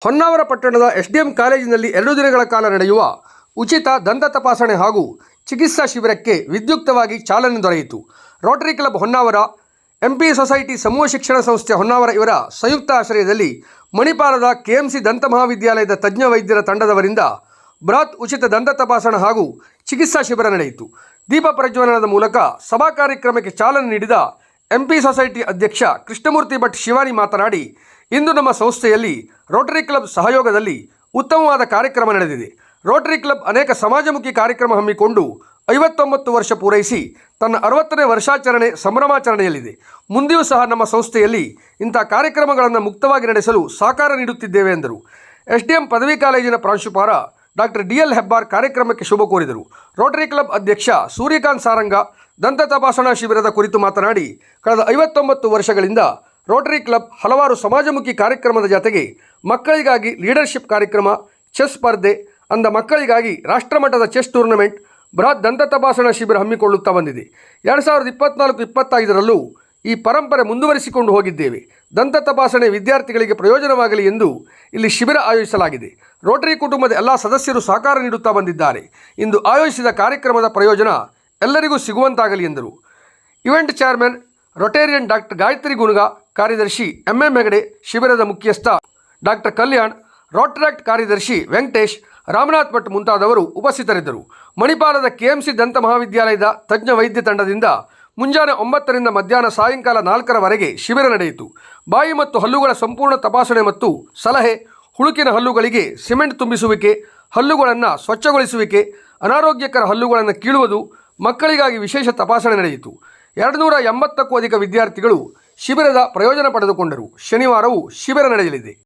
ಹೊನ್ನಾವರ ಪಟ್ಟಣದ ಎಸ್ಡಿಎಂ ಕಾಲೇಜಿನಲ್ಲಿ 2 ದಿನಗಳ ಕಾಲ ನಡೆಯುವ ಉಚಿತ ದಂತ ತಪಾಸಣೆ ಹಾಗೂ ಚಿಕಿತ್ಸಾ ಶಿಬಿರಕ್ಕೆ ವಿದ್ಯುಕ್ತವಾಗಿ ಚಾಲನೆ ದೊರೆಯಿತು. Rotary club Honnavar, MP society ಸಮೂಹ ಶಿಕ್ಷಣ ಸಂಸ್ಥೆ ಹೊನ್ನಾವರ ಇವರ ಸಂಯುಕ್ತ ಆಶ್ರಯದಲ್ಲಿ ಮಣಿಪಾಲದ ಕೆಎಂಸಿ ದಂತ ಮಹಾವಿದ್ಯಾಲಯದ ತಜ್ಞ ವೈದ್ಯರ ತಂಡದವರಿಂದ ಬೃಹತ್ ಉಚಿತ ದಂತ ತಪಾಸಣೆ ಹಾಗೂ ಚಿಕಿತ್ಸಾ ಶಿಬಿರ ನಡೆಯಿತು. ದೀಪ ಪ್ರಜ್ವಲನದ ಮೂಲಕ ಸಭಾ ಕಾರ್ಯಕ್ರಮಕ್ಕೆ ಚಾಲನೆ ನೀಡಿದ ಎಂಪಿ ಸೊಸೈಟಿ ಅಧ್ಯಕ್ಷ ಕೃಷ್ಣಮೂರ್ತಿ ಭಟ್ ಶಿವಾನಿ ಮಾತನಾಡಿ, ಇಂದು ನಮ್ಮ ಸಂಸ್ಥೆಯಲ್ಲಿ ರೋಟರಿ ಕ್ಲಬ್ ಸಹಯೋಗದಲ್ಲಿ ಉತ್ತಮವಾದ ಕಾರ್ಯಕ್ರಮ ನಡೆದಿದೆ. ರೋಟರಿ ಕ್ಲಬ್ ಅನೇಕ ಸಮಾಜಮುಖಿ ಕಾರ್ಯಕ್ರಮ ಹಮ್ಮಿಕೊಂಡು 59 ವರ್ಷ ಪೂರೈಸಿ ತನ್ನ 60ನೇ ವರ್ಷಾಚರಣೆ ಸಂಭ್ರಮಾಚರಣೆಯಲ್ಲಿದೆ. ಮುಂದೆಯೂ ಸಹ ನಮ್ಮ ಸಂಸ್ಥೆಯಲ್ಲಿ ಇಂಥ ಕಾರ್ಯಕ್ರಮಗಳನ್ನು ಮುಕ್ತವಾಗಿ ನಡೆಸಲು ಸಹಕಾರ ನೀಡುತ್ತಿದ್ದೇವೆ ಎಂದರು. ಎಸ್ಡಿಎಂ ಪದವಿ ಕಾಲೇಜಿನ ಪ್ರಾಂಶುಪಾಲ ಡಾಕ್ಟರ್ DL ಹೆಬ್ಬಾರ್ ಕಾರ್ಯಕ್ರಮಕ್ಕೆ ಶುಭ ಕೋರಿದರು. ರೋಟರಿ ಕ್ಲಬ್ ಅಧ್ಯಕ್ಷ ಸೂರ್ಯಕಾಂತ್ ಸಾರಂಗ ದಂತ ತಪಾಸಣಾ ಶಿಬಿರದ ಕುರಿತು ಮಾತನಾಡಿ, ಕಳೆದ 59 ವರ್ಷಗಳಿಂದ ರೋಟರಿ ಕ್ಲಬ್ ಹಲವಾರು ಸಮಾಜಮುಖಿ ಕಾರ್ಯಕ್ರಮದ ಜೊತೆಗೆ ಮಕ್ಕಳಿಗಾಗಿ ಲೀಡರ್ಶಿಪ್ ಕಾರ್ಯಕ್ರಮ, ಚೆಸ್ ಸ್ಪರ್ಧೆ, ಅಂದ ಮಕ್ಕಳಿಗಾಗಿ ರಾಷ್ಟ್ರಮಟ್ಟದ ಚೆಸ್ ಟೂರ್ನಮೆಂಟ್, ಬೃಹತ್ ದಂತ ತಪಾಸಣಾ ಶಿಬಿರ ಹಮ್ಮಿಕೊಳ್ಳುತ್ತಾ ಬಂದಿದೆ. 2024-25ರಲ್ಲೂ ಈ ಪರಂಪರೆ ಮುಂದುವರಿಸಿಕೊಂಡು ಹೋಗಿದ್ದೇವೆ. ದಂತ ತಪಾಸಣೆ ವಿದ್ಯಾರ್ಥಿಗಳಿಗೆ ಪ್ರಯೋಜನವಾಗಲಿ ಎಂದು ಇಲ್ಲಿ ಶಿಬಿರ ಆಯೋಜಿಸಲಾಗಿದೆ. ರೋಟರಿ ಕುಟುಂಬದ ಎಲ್ಲ ಸದಸ್ಯರು ಸಹಕಾರ ನೀಡುತ್ತಾ ಬಂದಿದ್ದಾರೆ. ಇಂದು ಆಯೋಜಿಸಿದ ಕಾರ್ಯಕ್ರಮದ ಪ್ರಯೋಜನ ಎಲ್ಲರಿಗೂ ಸಿಗುವಂತಾಗಲಿ ಎಂದರು. Event chairman rotarian doctor Gayatri Gunuga, ಕಾರ್ಯದರ್ಶಿ MM ಹೆಗಡೆ, ಶಿಬಿರದ ಮುಖ್ಯಸ್ಥ ಡಾಕ್ಟರ್ ಕಲ್ಯಾಣ್, ರೋಟರಾಕ್ಟ್ ಕಾರ್ಯದರ್ಶಿ ವೆಂಕಟೇಶ್, ರಾಮನಾಥ್ ಭಟ್ ಮುಂತಾದವರು ಉಪಸ್ಥಿತರಿದ್ದರು. ಮಣಿಪಾಲದ KMC ದಂತ ಮಹಾವಿದ್ಯಾಲಯದ ತಜ್ಞ ವೈದ್ಯ ತಂಡದಿಂದ ಮುಂಜಾನೆ 9ರಿಂದ ಮಧ್ಯಾಹ್ನ ಸಾಯಂಕಾಲ 4ರವರೆಗೆ ಶಿಬಿರ ನಡೆಯಿತು. ಬಾಯಿ ಮತ್ತು ಹಲ್ಲುಗಳ ಸಂಪೂರ್ಣ ತಪಾಸಣೆ ಮತ್ತು ಸಲಹೆ, ಹುಳುಕಿನ ಹಲ್ಲುಗಳಿಗೆ ಸಿಮೆಂಟ್ ತುಂಬಿಸುವಿಕೆ, ಹಲ್ಲುಗಳನ್ನು ಸ್ವಚ್ಛಗೊಳಿಸುವಿಕೆ, ಅನಾರೋಗ್ಯಕರ ಹಲ್ಲುಗಳನ್ನು ಕೀಳುವುದು, ಮಕ್ಕಳಿಗಾಗಿ ವಿಶೇಷ ತಪಾಸಣೆ ನಡೆಯಿತು. 280ಕ್ಕೂ ಅಧಿಕ ವಿದ್ಯಾರ್ಥಿಗಳು ಶಿಬಿರದ ಪ್ರಯೋಜನ ಪಡೆದುಕೊಂಡರು. ಶನಿವಾರವೂ ಶಿಬಿರ ನಡೆಯಲಿದೆ.